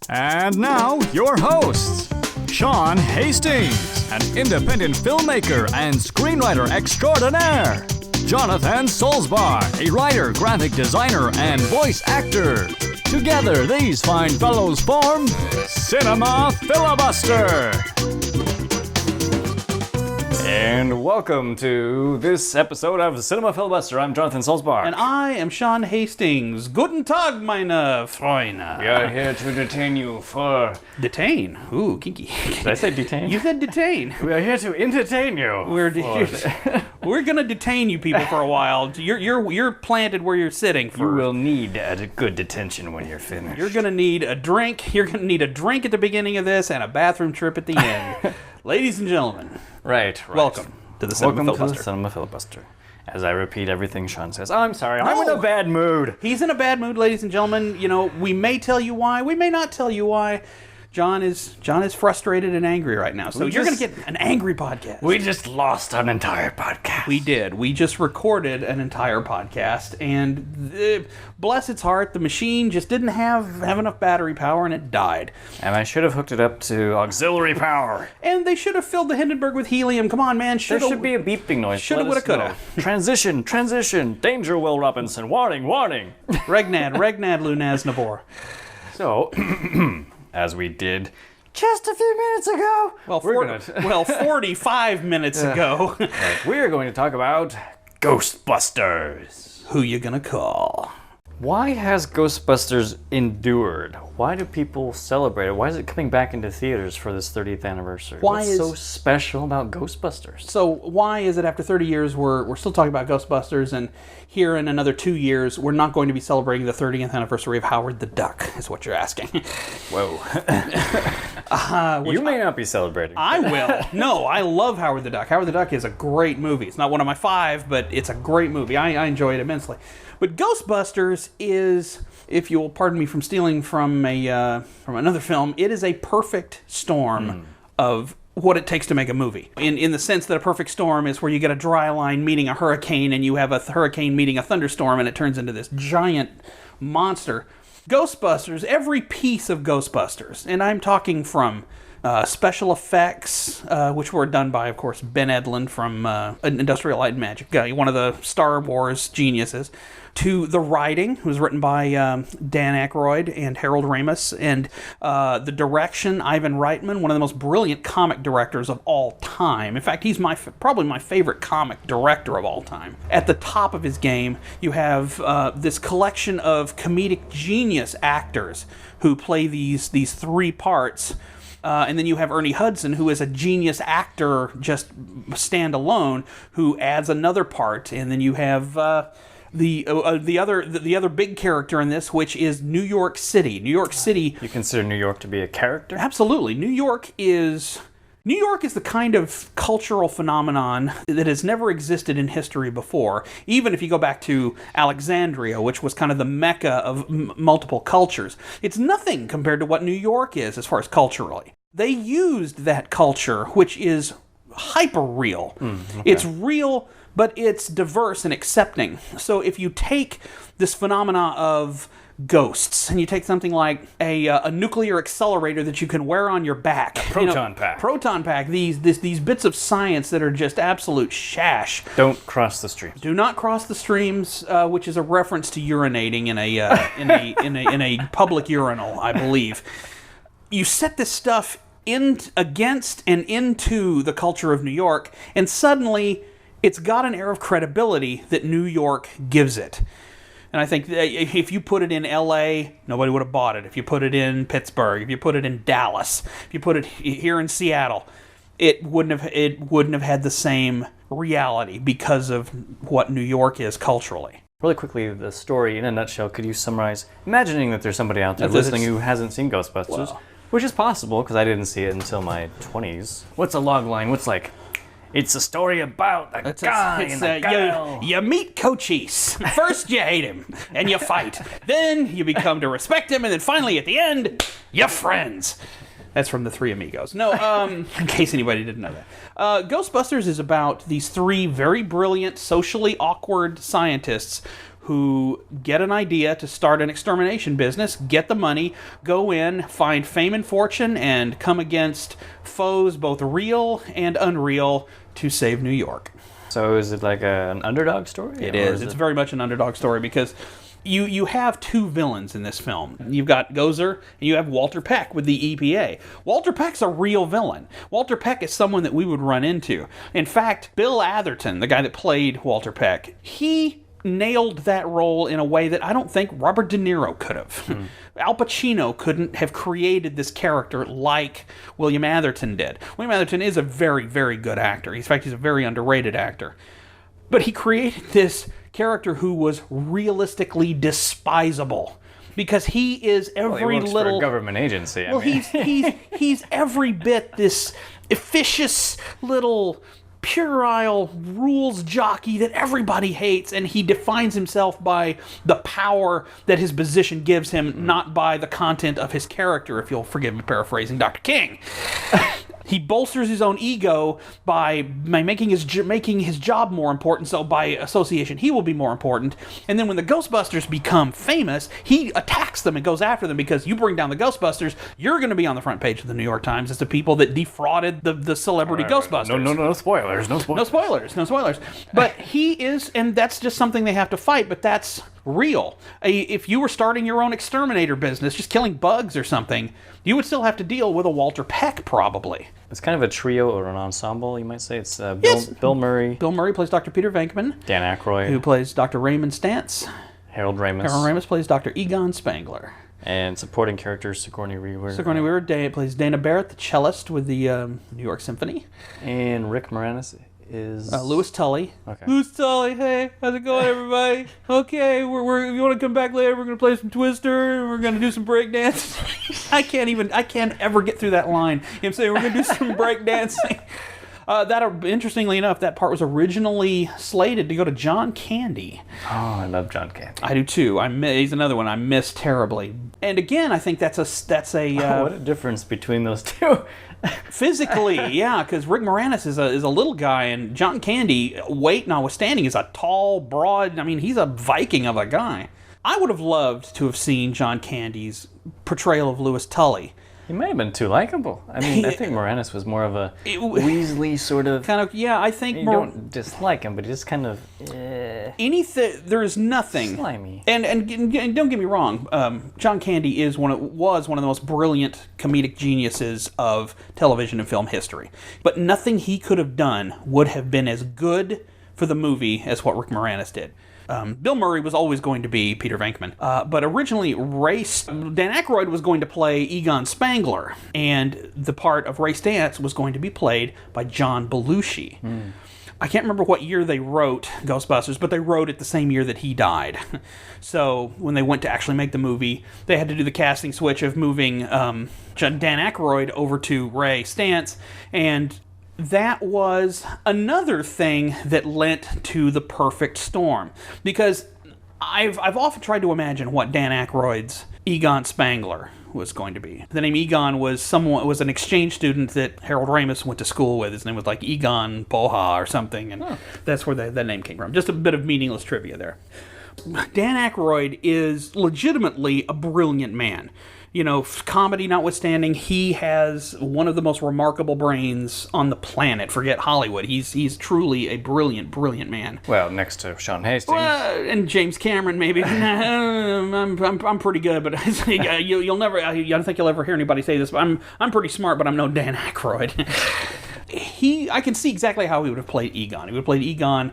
And now, your hosts, Sean Hastings, an independent filmmaker and screenwriter extraordinaire, Jonathan Solsbar, a writer, graphic designer, and voice actor. Together, these fine fellows form Cinema Filibuster. And welcome to this episode of Cinema Filibuster. I'm Jonathan Solsbar. And I am Sean Hastings. Guten Tag, meine Freunde. We are here to detain you for... Detain? Ooh, kinky. Did I say detain? You said detain. We are here to entertain you. We're gonna detain you people for a while. You're planted where you're sitting. You will need a good detention when you're finished. You're gonna need a drink. You're gonna need a drink at the beginning of this and a bathroom trip at the end. Ladies and gentlemen. Right. Welcome to the Cinema Filibuster. To the Cinema Filibuster. As I repeat everything Sean says. Oh, I'm sorry, I'm in a bad mood. He's in a bad mood, ladies and gentlemen. You know, we may tell you why, we may not tell you why. John is frustrated and angry right now. So you're going to get an angry podcast. We just lost an entire podcast. We did. We just recorded an entire podcast, and bless its heart, the machine just didn't have enough battery power, and it died. And I should have hooked it up to auxiliary power. And they should have filled the Hindenburg with helium. Come on, man. There should be a beeping noise. Shoulda, woulda, coulda. Transition. Danger, Will Robinson. Warning. Regnad, Lunaz, Nabor. So... as we did just a few minutes ago. Well, 45 minutes ago. Right, we're going to talk about Ghostbusters. Who you gonna call? Why has Ghostbusters endured? Why do people celebrate it? Why is it coming back into theaters for this 30th anniversary? What's so special about Ghostbusters? So why is it after 30 years we're still talking about Ghostbusters, and here in another 2 years we're not going to be celebrating the 30th anniversary of Howard the Duck, is what you're asking. Whoa. You may not be celebrating. I will. No, I love Howard the Duck. Howard the Duck is a great movie. It's not one of my five, but it's a great movie. I enjoy it immensely. But Ghostbusters is, if you will pardon me from stealing from another film, it is a perfect storm of what it takes to make a movie. In the sense that a perfect storm is where you get a dry line meeting a hurricane, and you have a hurricane meeting a thunderstorm, and it turns into this giant monster. Ghostbusters, every piece of Ghostbusters, and I'm talking from special effects, which were done by, of course, Ben Edlund from Industrial Light and Magic, one of the Star Wars geniuses, to the writing, who was written by Dan Aykroyd and Harold Ramis, and the direction, Ivan Reitman, one of the most brilliant comic directors of all time. In fact, he's probably my favorite comic director of all time. At the top of his game, you have this collection of comedic genius actors who play these three parts. And then you have Ernie Hudson, who is a genius actor, just stand alone, who adds another part. And then you have the other big character in this, which is New York City. New York City. You consider New York to be a character? Absolutely. New York is the kind of cultural phenomenon that has never existed in history before. Even if you go back to Alexandria, which was kind of the mecca of multiple cultures, it's nothing compared to what New York is as far as culturally. They used that culture, which is hyper-real. Okay. It's real, but it's diverse and accepting. So if you take this phenomena of ghosts, and you take something like a nuclear accelerator that you can wear on your back. Proton pack. These bits of science that are just absolute shash. Don't cross the streams. Do not cross the streams, which is a reference to urinating in a public urinal, I believe. You set this stuff against and into the culture of New York, and suddenly it's got an air of credibility that New York gives it. And I think if you put it in L.A., nobody would have bought it. If you put it in Pittsburgh, if you put it in Dallas, if you put it here in Seattle, it wouldn't have had the same reality because of what New York is culturally. Really quickly, the story in a nutshell, could you summarize, imagining that there's somebody out there listening who hasn't seen Ghostbusters, which is possible because I didn't see it until my 20s. What's a log line? What's like... It's a story about a guy and a girl. You meet Cochise. First you hate him, and you fight. Then you become to respect him, and then finally at the end, you're friends. That's from the Three Amigos. No, in case anybody didn't know that. Ghostbusters is about these three very brilliant, socially awkward scientists who get an idea to start an extermination business, get the money, go in, find fame and fortune, and come against foes both real and unreal to save New York. So is it like an underdog story? It is. It's very much an underdog story because you have two villains in this film. You've got Gozer and you have Walter Peck with the EPA. Walter Peck's a real villain. Walter Peck is someone that we would run into. In fact, Bill Atherton, the guy that played Walter Peck, he nailed that role in a way that I don't think Robert De Niro could have. Al Pacino couldn't have created this character like William Atherton did. William Atherton is a very, very good actor. In fact, he's a very underrated actor. But he created this character who was realistically despisable because he is every he works little for a government agency. Well, he's every bit this officious little puerile rules jockey that everybody hates, and he defines himself by the power that his position gives him, not by the content of his character, if you'll forgive me paraphrasing Dr. King. He bolsters his own ego by making his job more important, so by association he will be more important. And then when the Ghostbusters become famous, he attacks them and goes after them because you bring down the Ghostbusters, you're going to be on the front page of the New York Times as the people that defrauded the celebrity Ghostbusters. No spoilers. No spoilers. But he is, and that's just something they have to fight, but that's real. If you were starting your own exterminator business, just killing bugs or something, you would still have to deal with a Walter Peck, probably. It's kind of a trio or an ensemble, you might say. It's Bill Murray. Bill Murray plays Dr. Peter Venkman. Dan Aykroyd. Who plays Dr. Raymond Stantz. Harold Ramis. Harold Ramis plays Dr. Egon Spangler. And supporting characters, Sigourney Weaver. Sigourney Weaver plays Dana Barrett, the cellist with the New York Symphony. And Rick Moranis is Louis Tully. Okay. Louis Tully, hey, how's it going, everybody? Okay, you want to come back later? We're gonna play some Twister. And we're gonna do some break dance. I can't ever get through that line. You know what I'm saying? We're gonna do some break dancing. Interestingly enough, that part was originally slated to go to John Candy. Oh, I love John Candy. I do too. He's another one I miss terribly. And again, I think that's a what a difference between those two. Physically, yeah, because Rick Moranis is a little guy, and John Candy, weight notwithstanding, is a tall, broad. I mean, he's a Viking of a guy. I would have loved to have seen John Candy's portrayal of Louis Tully. He may have been too likable. I mean, I think Moranis was more of a Weasley sort of... Kind of, yeah, I think... You don't dislike him, but he just kind of... Anything... There is nothing... Slimy. And don't get me wrong, John Candy was one of the most brilliant comedic geniuses of television and film history. But nothing he could have done would have been as good for the movie as what Rick Moranis did. Bill Murray was always going to be Peter Venkman, but originally Dan Aykroyd was going to play Egon Spangler, and the part of Ray Stantz was going to be played by John Belushi. I can't remember what year they wrote Ghostbusters, but they wrote it the same year that he died. So when they went to actually make the movie, they had to do the casting switch of moving Dan Aykroyd over to Ray Stantz, and that was another thing that lent to the perfect storm. Because I've often tried to imagine what Dan Aykroyd's Egon Spangler was going to be. The name Egon was an exchange student that Harold Ramis went to school with. His name was like Egon Boha or something, and that's where that name came from. Just a bit of meaningless trivia there. Dan Aykroyd is legitimately a brilliant man. You know, comedy notwithstanding, he has one of the most remarkable brains on the planet. Forget Hollywood. He's truly a brilliant, brilliant man. Well, next to Sean Hastings. And James Cameron, maybe. I'm pretty good, but you'll never. I don't think you'll ever hear anybody say this. But I'm pretty smart, but I'm no Dan Aykroyd. I can see exactly how he would have played Egon. He would have played Egon,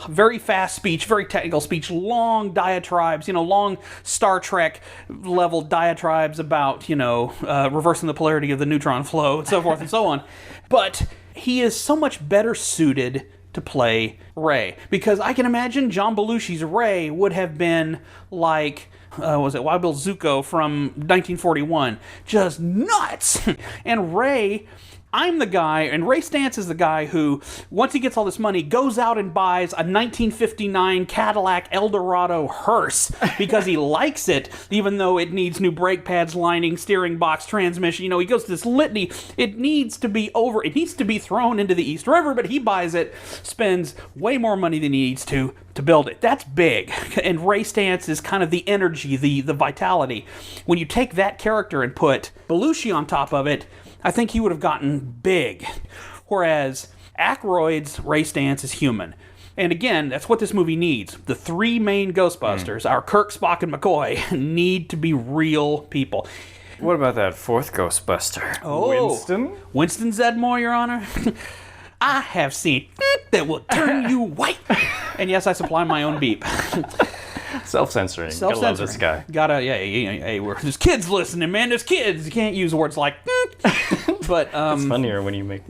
very fast speech, very technical speech, long diatribes, long Star Trek level diatribes about, reversing the polarity of the neutron flow and so forth and so on. But he is so much better suited to play Ray, because I can imagine John Belushi's Ray would have been like... was it Wild Bill Zuko from 1941? Just nuts! And Ray... I'm the guy, and Ray Stantz is the guy who, once he gets all this money, goes out and buys a 1959 Cadillac Eldorado hearse because he likes it, even though it needs new brake pads, lining, steering box, transmission. He goes to this litany. It needs to be thrown into the East River, but he buys it, spends way more money than he needs to, to build it. That's big. And Ray Stantz is kind of the energy, the vitality. When you take that character and put Belushi on top of it, I think he would have gotten big. Whereas Aykroyd's Ray Stantz is human. And again, that's what this movie needs. The three main Ghostbusters, our Kirk, Spock, and McCoy, need to be real people. What about that fourth Ghostbuster? Oh, Winston? Winston Zedmore, Your Honor. I have seen that will turn you white. And yes, I supply my own beep. Self-censoring. Gotta love this guy. Hey, there's kids listening, man. There's kids. You can't use words like. But It's funnier when you make.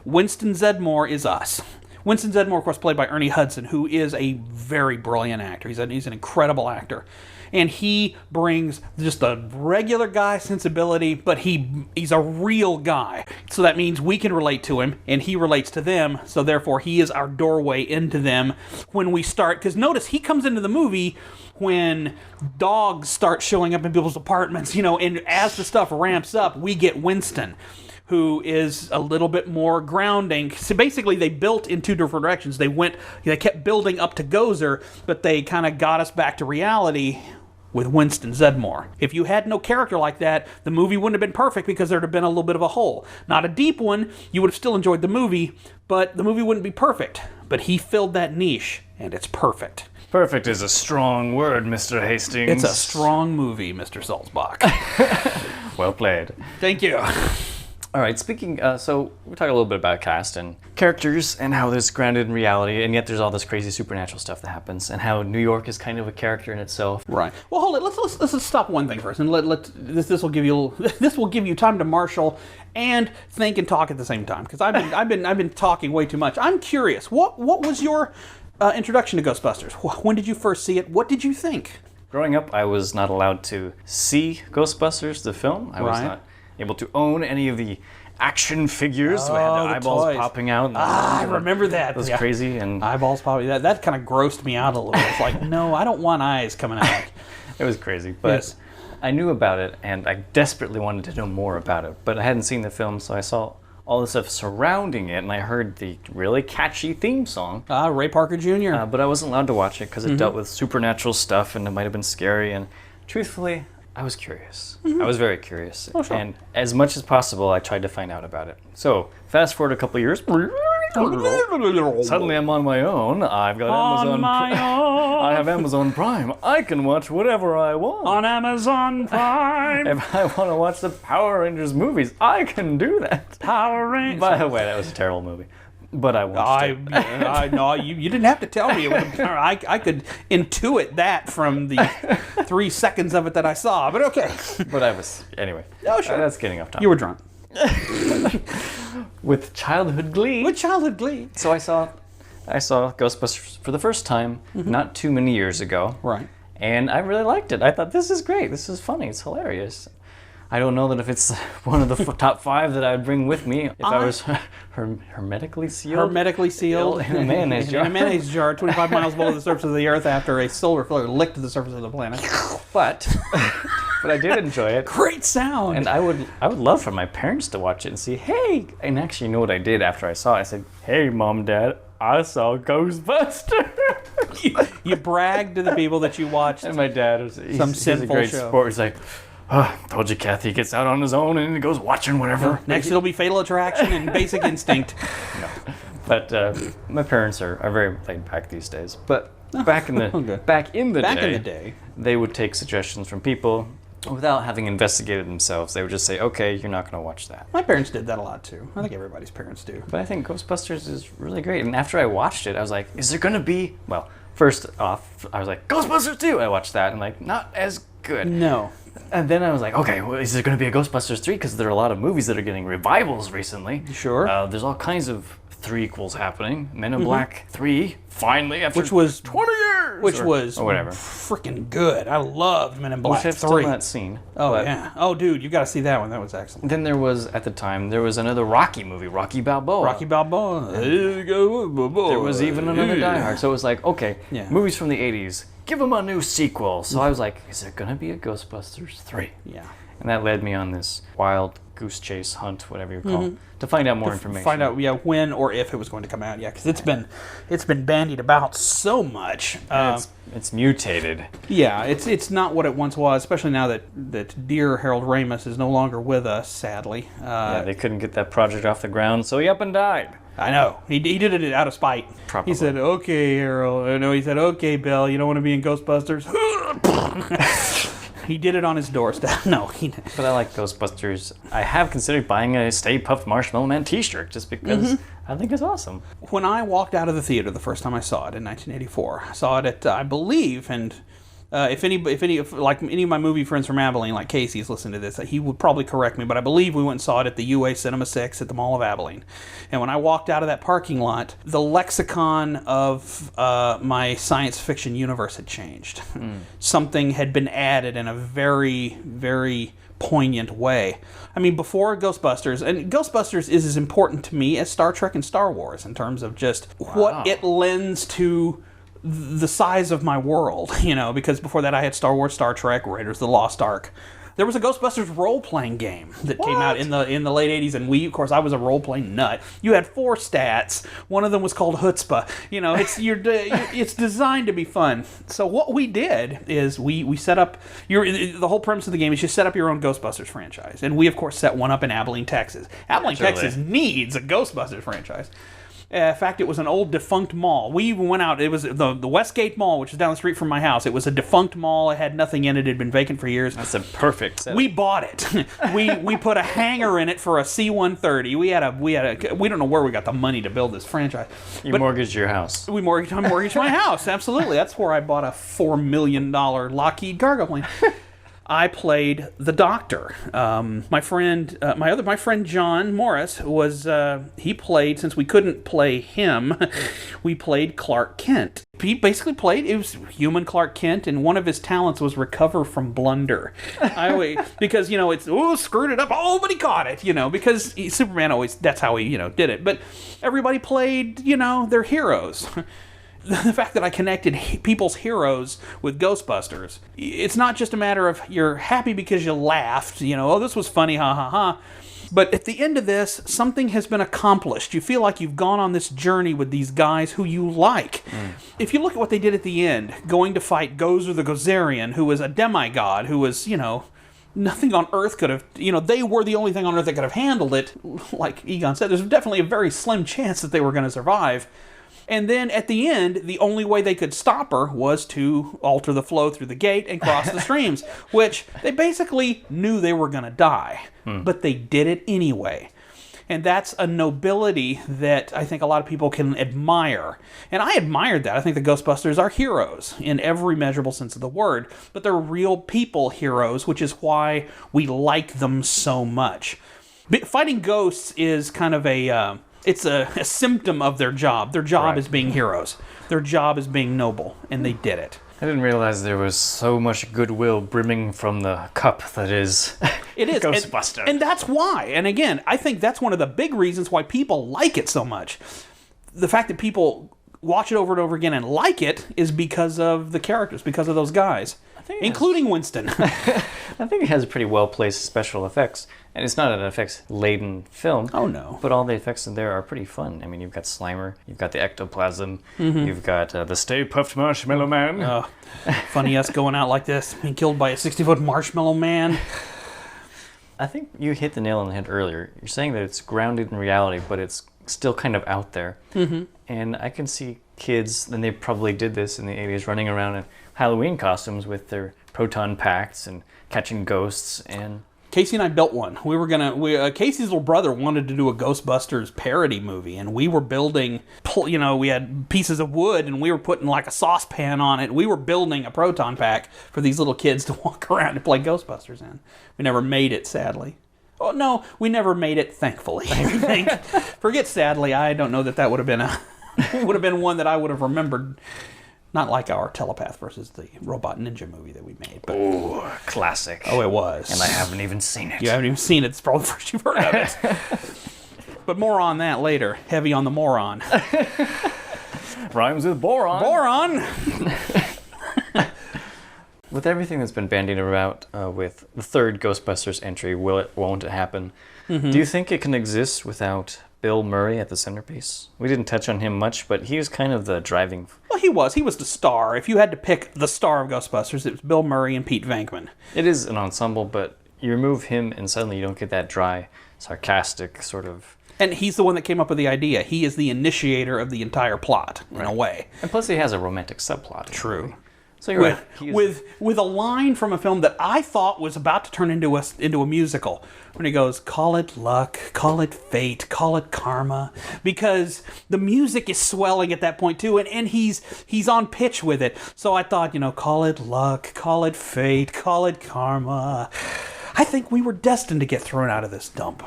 Winston Zedmore is us. Winston Zedmore, of course, played by Ernie Hudson, who is a very brilliant actor. He's an incredible actor. And he brings just a regular guy sensibility, but he's a real guy. So that means we can relate to him, and he relates to them, so therefore he is our doorway into them when we start. Because notice, he comes into the movie when dogs start showing up in people's apartments, and as the stuff ramps up, we get Winston, who is a little bit more grounding. So basically, they built in two different directions. They kept building up to Gozer, but they kind of got us back to reality with Winston Zedmore. If you had no character like that, the movie wouldn't have been perfect because there'd have been a little bit of a hole. Not a deep one, you would have still enjoyed the movie, but the movie wouldn't be perfect. But he filled that niche, and it's perfect. Perfect is a strong word, Mr. Hastings. It's a strong movie, Mr. Salzbach. Well played. Thank you. All right, speaking, so we're talking a little bit about cast and characters and how this grounded in reality, and yet there's all this crazy supernatural stuff that happens, and how New York is kind of a character in itself. Right. Well, hold it. Let's stop one thing first, and this will give you time to marshal and think and talk at the same time, because I've been talking way too much. I'm curious. What was your introduction to Ghostbusters? When did you first see it? What did you think? Growing up, I was not allowed to see Ghostbusters, the film. I was not able to own any of the action figures. So I had the eyeballs toys popping out. And I remember that. It was crazy. And eyeballs popping. That kind of grossed me out a little. It's like, no, I don't want eyes coming out. It was crazy. But yes. I knew about it, and I desperately wanted to know more about it. But I hadn't seen the film, so I saw all the stuff surrounding it, and I heard the really catchy theme song. Ray Parker Jr. But I wasn't allowed to watch it because it dealt with supernatural stuff, and it might have been scary. And truthfully, I was curious. I was very curious. Oh, sure. And as much as possible, I tried to find out about it. So, fast forward a couple years. Suddenly I'm on my own. I've got Amazon I have Amazon Prime. I can watch whatever I want. On Amazon Prime. If I want to watch the Power Rangers movies, I can do that. Power Rangers. By the way, that was a terrible movie. But I watched it. No, you didn't have to tell me. I could intuit that from the 3 seconds of it that I saw. But okay. But anyway. Oh, sure. That's getting off topic. You were drunk. With childhood glee. So I saw Ghostbusters for the first time not too many years ago. Right. And I really liked it. I thought, this is great. This is funny. It's hilarious. I don't know that if it's one of the top 5 that I'd bring with me if I was hermetically sealed. Hermetically sealed. In a mayonnaise jar. In a mayonnaise jar, 25 miles below the surface of the Earth after a solar flare licked the surface of the planet. But I did enjoy it. Great sound. And I would love for my parents to watch it and see, hey, and actually you know what I did after I saw it? I said, hey, Mom, Dad, I saw Ghostbusters. You bragged to the people that you watched. And my dad, he's a great sport. He's like, told you, Kathy, he gets out on his own and he goes watching whatever. Next it'll be Fatal Attraction and Basic Instinct. No. But my parents are very laid back these days. But back in the day, they would take suggestions from people without having investigated themselves. They would just say, okay, you're not going to watch that. My parents did that a lot too. I think everybody's parents do. But I think Ghostbusters is really great. And after I watched it, I was like, is there going to be... Well, first off, I was like, Ghostbusters 2! I watched that and like, not as good. No. And then I was like, okay, well, is there going to be a Ghostbusters 3? Because there are a lot of movies that are getting revivals recently. Sure. There's all kinds of threequels happening. Men in Black 3, finally, after 20 years! Which was whatever. Freaking good. I loved Men in Black 3. Which I've still not seen. Oh, yeah. Oh, dude, you got to see that one. That was excellent. Then there was, at the time, there was another Rocky movie, Rocky Balboa. Rocky Balboa. There was even another Die Hard. So it was like, okay, movies from the 80s, give them a new sequel. So I was like, is there going to be a Ghostbusters 3? Yeah. And that led me on this wild goose chase, hunt, whatever you call it, to find out more information. Find out, when or if it was going to come out. Yeah, because it's been bandied about so much. It's mutated. Yeah, it's not what it once was, especially now that dear Harold Ramis is no longer with us, sadly. They couldn't get that project off the ground, so he up and died. I know. He did it out of spite. Probably. He said, "Okay, Harold." No, he said, "Okay, Bill, you don't want to be in Ghostbusters?" He did it on his doorstep. No, he didn't. But I like Ghostbusters. I have considered buying a Stay Puft Marshmallow Man t-shirt just because I think it's awesome. When I walked out of the theater the first time I saw it in 1984, I saw it at, I believe, and if any of my movie friends from Abilene, like Casey's listening to this, he would probably correct me, but I believe we went and saw it at the UA Cinema 6 at the Mall of Abilene. And when I walked out of that parking lot, the lexicon of my science fiction universe had changed. Something had been added in a very, very poignant way. I mean, before Ghostbusters, and Ghostbusters is as important to me as Star Trek and Star Wars in terms of just what it lends to the size of my world, because before that I had Star Wars, Star Trek, Raiders of the Lost Ark. There was a Ghostbusters role-playing game that came out in the late 80s, and of course, I was a role-playing nut. You had 4 stats. One of them was called Chutzpah. It's designed to be fun. So what we did is we set up, the whole premise of the game is you set up your own Ghostbusters franchise. And we, of course, set one up in Abilene, Texas. Abilene, Texas needs a Ghostbusters franchise. In fact, it was an old defunct mall. We even went out. It was the Westgate Mall, which is down the street from my house. It was a defunct mall. It had nothing in it. It had been vacant for years. That's a perfect setup. We bought it. we put a hangar in it for a C-130. We don't know where we got the money to build this franchise. You mortgaged your house. I mortgaged my house. Absolutely. That's where I bought a $4 million Lockheed cargo plane. I played the Doctor. My friend John Morris he played, since we couldn't play him, we played Clark Kent. He basically it was human Clark Kent, and one of his talents was recover from blunder. Because, it's, screwed it up, but he caught it, because Superman always, that's how he, did it. But everybody played, their heroes. The fact that I connected people's heroes with Ghostbusters, it's not just a matter of you're happy because you laughed, this was funny, ha ha ha. But at the end of this, something has been accomplished. You feel like you've gone on this journey with these guys who you like. If you look at what they did at the end, going to fight Gozer the Gozerian, who was a demigod, who was, nothing on Earth could have, they were the only thing on Earth that could have handled it. Like Egon said, there's definitely a very slim chance that they were going to survive. And then at the end, the only way they could stop her was to alter the flow through the gate and cross the streams, which they basically knew they were going to die, but they did it anyway. And that's a nobility that I think a lot of people can admire. And I admired that. I think the Ghostbusters are heroes in every measurable sense of the word, but they're real people heroes, which is why we like them so much. Fighting ghosts is kind of it's a symptom of their job. Their job is being heroes. Their job is being noble, and they did it. I didn't realize there was so much goodwill brimming from the cup that is Ghostbuster. And that's why. And again, I think that's one of the big reasons why people like it so much. The fact that people watch it over and over again and like it is because of the characters, because of those guys, including Winston. I think it has pretty well-placed special effects. And it's not an effects-laden film. Oh, no. But all the effects in there are pretty fun. I mean, you've got Slimer, you've got the ectoplasm, you've got the Stay Puft Marshmallow Man. Funny us going out like this, being killed by a 60-foot marshmallow man. I think you hit the nail on the head earlier. You're saying that it's grounded in reality, but it's still kind of out there. And I can see kids, and they probably did this in the 80s, running around in Halloween costumes with their proton packs and catching ghosts. And Casey and I built one. Casey's little brother wanted to do a Ghostbusters parody movie, and we were building, we had pieces of wood, and we were putting like a saucepan on it. We were building a proton pack for these little kids to walk around and play Ghostbusters in. We never made it, sadly. Oh, no, we never made it, thankfully. Forget sadly, I don't know that would have been one that I would have remembered. Not like our Telepath versus the Robot Ninja movie that we made. Oh, classic. Oh, it was. And I haven't even seen it. You haven't even seen it. It's probably the first you've heard of it. But more on that later. Heavy on the moron. Rhymes with boron. Boron! with everything that's been bandied about with the third Ghostbusters entry, will it, won't it happen? Mm-hmm. Do you think it can exist without Bill Murray at the centerpiece? We didn't touch on him much, but he was kind of the driving... Well, he was. He was the star. If you had to pick the star of Ghostbusters, it was Bill Murray and Pete Venkman. It is an ensemble, but you remove him and suddenly you don't get that dry, sarcastic sort of... And he's the one that came up with the idea. He is the initiator of the entire plot, in a way. And plus he has a romantic subplot. True. So you're right. With a line from a film that I thought was about to turn into a musical, when he goes, call it luck, call it fate, call it karma, because the music is swelling at that point too, and he's on pitch with it. So I thought, call it luck, call it fate, call it karma. I think we were destined to get thrown out of this dump.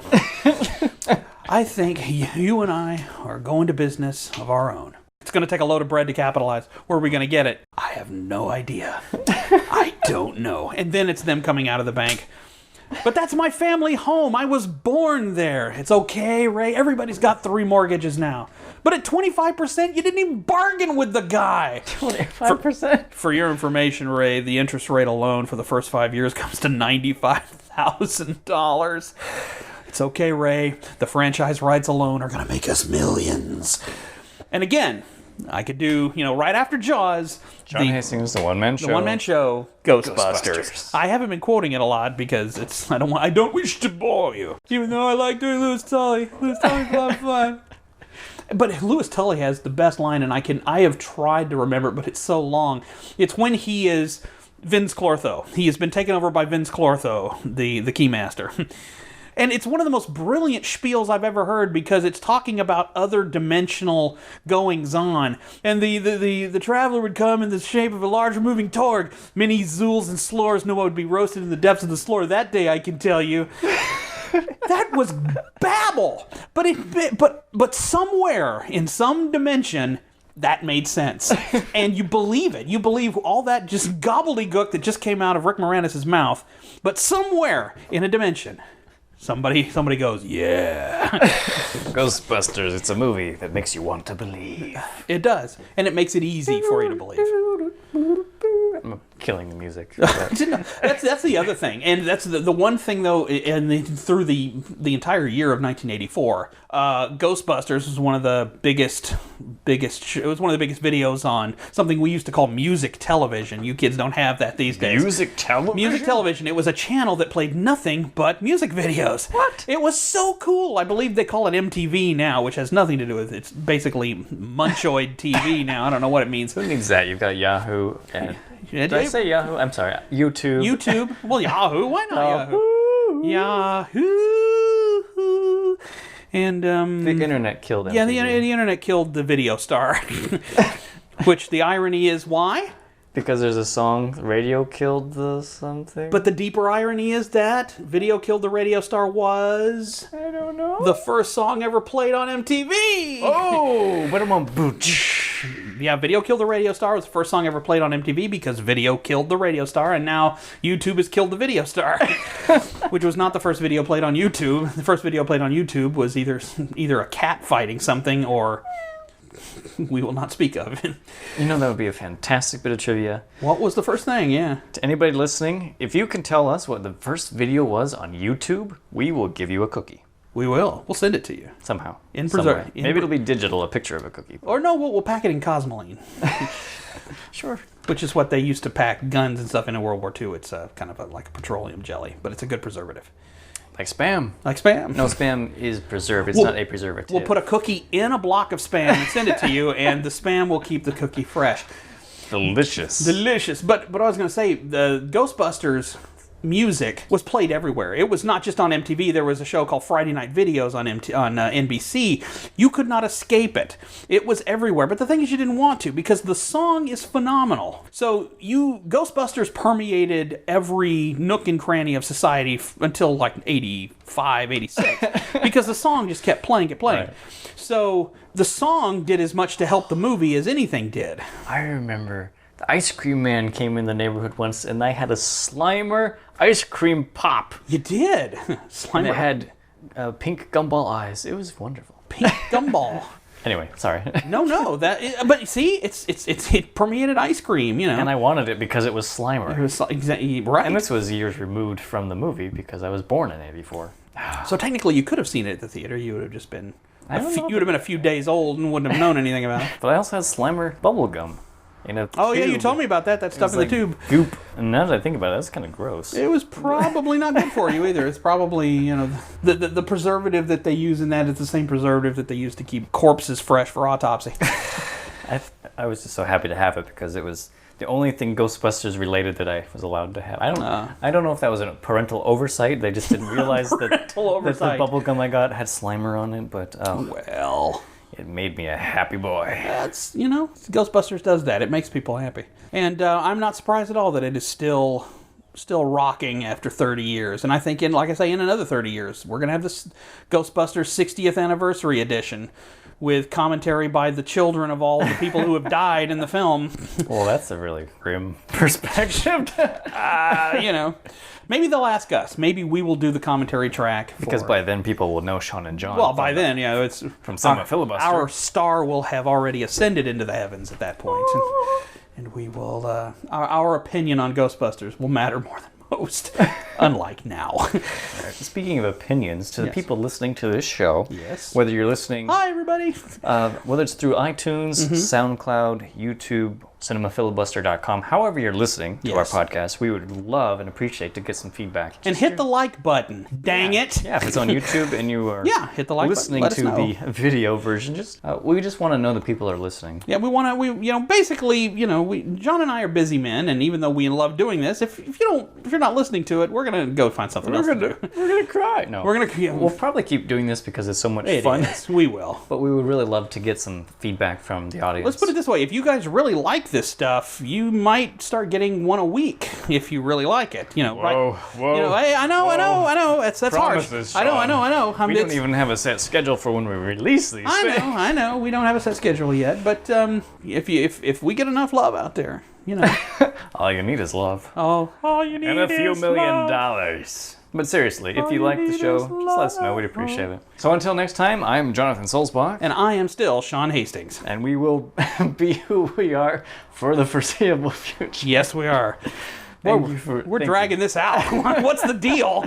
I think you and I are going to business of our own. It's going to take a load of bread to capitalize. Where are we going to get it? I have no idea. I don't know. And then it's them coming out of the bank. But that's my family home. I was born there. It's okay, Ray. Everybody's got 3 mortgages now. But at 25%, you didn't even bargain with the guy. 25%? For your information, Ray, the interest rate alone for the first 5 years comes to $95,000. It's okay, Ray. The franchise rights alone are going to make us millions. And again, I could do, right after Jaws. John Hastings, the one-man show. The one-man show, Ghostbusters. I haven't been quoting it a lot because I don't wish to bore you. Even though I like doing Louis Tully. Louis Tully's a lot of fun. But Louis Tully has the best line, and I have tried to remember it, but it's so long. It's when he is Vince Clortho. He has been taken over by Vince Clortho, the Keymaster. And it's one of the most brilliant spiels I've ever heard because it's talking about other dimensional goings-on. And the traveler would come in the shape of a large moving torg. Many Zools and Slors knew what would be roasted in the depths of the Slor that day, I can tell you. That was babble. But somewhere, in some dimension, that made sense. And you believe it. You believe all that just gobbledygook that just came out of Rick Moranis' mouth. But somewhere in a dimension... Somebody goes, yeah. Ghostbusters, it's a movie that makes you want to believe. It does. And it makes it easy for you to believe. I'm killing the music. That's the other thing. And that's the one thing, though, through the entire year of 1984, Ghostbusters was one of the biggest, it was one of the biggest videos on something we used to call music television. You kids don't have that these days. Music television? Music television. It was a channel that played nothing but music videos. What? It was so cool. I believe they call it MTV now, which has nothing to do with it. It's basically Munchoid TV now. I don't know what it means. Who needs that? You've got Yahoo and... Did I say Yahoo? I'm sorry. YouTube. YouTube. Well, Yahoo. Why not Yahoo? Yahoo. And the internet killed MTV. Yeah, the internet killed the video star. Which the irony is why? Because there's a song, Radio Killed the something. But the deeper irony is that Video Killed the Radio Star was... I don't know. The first song ever played on MTV. Oh! But I'm on Booch. Yeah, Video Killed the Radio Star was the first song ever played on MTV because video killed the radio star, and now YouTube has killed the video star. Which was not the first video played on YouTube. The first video played on YouTube was either a cat fighting something or... we will not speak of. That would be a fantastic bit of trivia. What was the first thing? Yeah. To anybody listening, if you can tell us what the first video was on YouTube, we will give you a cookie. We will. We'll send it to you. Somehow. Maybe it'll be digital, a picture of a cookie. Or no, we'll pack it in cosmoline. Sure. Which is what they used to pack guns and stuff in World War II. It's kind of like a petroleum jelly, but it's a good preservative. Like Spam. Like Spam. No, Spam is preserved. It's not a preservative. We'll put a cookie in a block of Spam and send it to you, and the Spam will keep the cookie fresh. Delicious. Delicious. But I was going to say, the Ghostbusters music was played everywhere. It was not just on MTV. There was a show called Friday Night Videos on NBC. You could not escape it. It was everywhere. But the thing is, you didn't want to because the song is phenomenal. So Ghostbusters permeated every nook and cranny of society until like 85, 86 because the song just kept playing. Right. So the song did as much to help the movie as anything did. I remember the ice cream man came in the neighborhood once and I had a Slimer ice cream pop. You did? Slimer. And it had pink gumball eyes. It was wonderful. Pink gumball. Anyway, sorry. No, but see, it permeated ice cream, you know. And I wanted it because it was Slimer. It was exactly right. And this was years removed from the movie because I was born in '84. So technically, you could have seen it at the theater. You would have just been you would have been a few days old and wouldn't have known anything about it. But I also had Slimer bubblegum. Oh yeah, you told me about that. That stuff in the tube. Goop. And now that I think about it, that's kind of gross. It was probably not good for you either. It's probably, the preservative that they use in that is the same preservative that they use to keep corpses fresh for autopsy. I was just so happy to have it because it was the only thing Ghostbusters related that I was allowed to have. I don't know if that was a parental oversight. They just didn't realize that the bubblegum I got had Slimer on it, but well, it made me a happy boy. That's, Ghostbusters does that. It makes people happy. And I'm not surprised at all that it is still rocking after 30 years. And I think, in another 30 years, we're going to have this Ghostbusters 60th anniversary edition with commentary by the children of all the people who have died in the film. Well, that's a really grim perspective. Maybe they'll ask us. Maybe we will do the commentary track. Because by then people will know Sean and John. Well, by then, it's from Cinema Filibuster. Our star will have already ascended into the heavens at that point. And we will, our opinion on Ghostbusters will matter more than most, unlike now. Speaking of opinions, to the people listening to this show, yes, whether you're listening... Hi, everybody! Whether it's through iTunes, SoundCloud, YouTube, cinemafilibuster.com, however you're listening to our podcast, we would love and appreciate to get some feedback. And hit the like button. Dang it! Yeah, if it's on YouTube and you are hit the like listening button. to the video version, we just want to know that people are listening. Yeah, basically, John and I are busy men, and even though we love doing this, if you're not listening to it, we're gonna go find something else to do. We're gonna cry. No, we'll probably keep doing this because it's so much fun. Is. We will. But we would really love to get some feedback from the audience. Let's put it this way: if you guys really like this stuff, you might start getting one a week if you really like it. Whoa. Hey, I know. That's Promises, harsh. I know. We don't even have a set schedule for when we release these. I know. We don't have a set schedule yet, but if we get enough love out there, all you need is love. Oh, all you need is and a few million love. $1. But seriously, if you like the show, just let us know. We'd appreciate it. So until next time, I'm Jonathan Sulzbach. And I am still Sean Hastings. And we will be who we are for the foreseeable future. Yes, we are. We're dragging this out. What's the deal?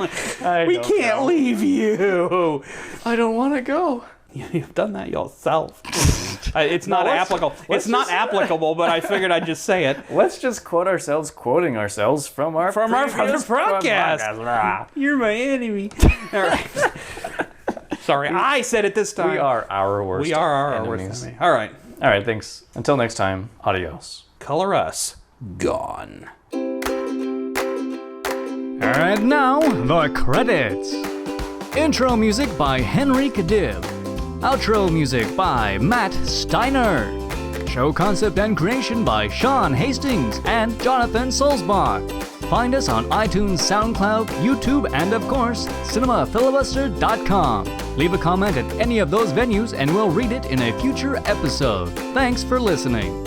We can't leave you. I don't want to go. You've done that yourself. It's not applicable. It's not applicable, but I figured I'd just say it. Let's just quoting ourselves from our podcast. You're my enemy. All right. Sorry, I said it this time. We are our worst. We are our worst enemy. All right. All right. Thanks. Until next time. Adios. Color us gone. And now the credits. Intro music by Henry Kadib. Outro music by Matt Steiner. Show concept and creation by Sean Hastings and Jonathan Sulzbach. Find us on iTunes, SoundCloud, YouTube, and of course, cinemafilibuster.com. Leave a comment at any of those venues and we'll read it in a future episode. Thanks for listening.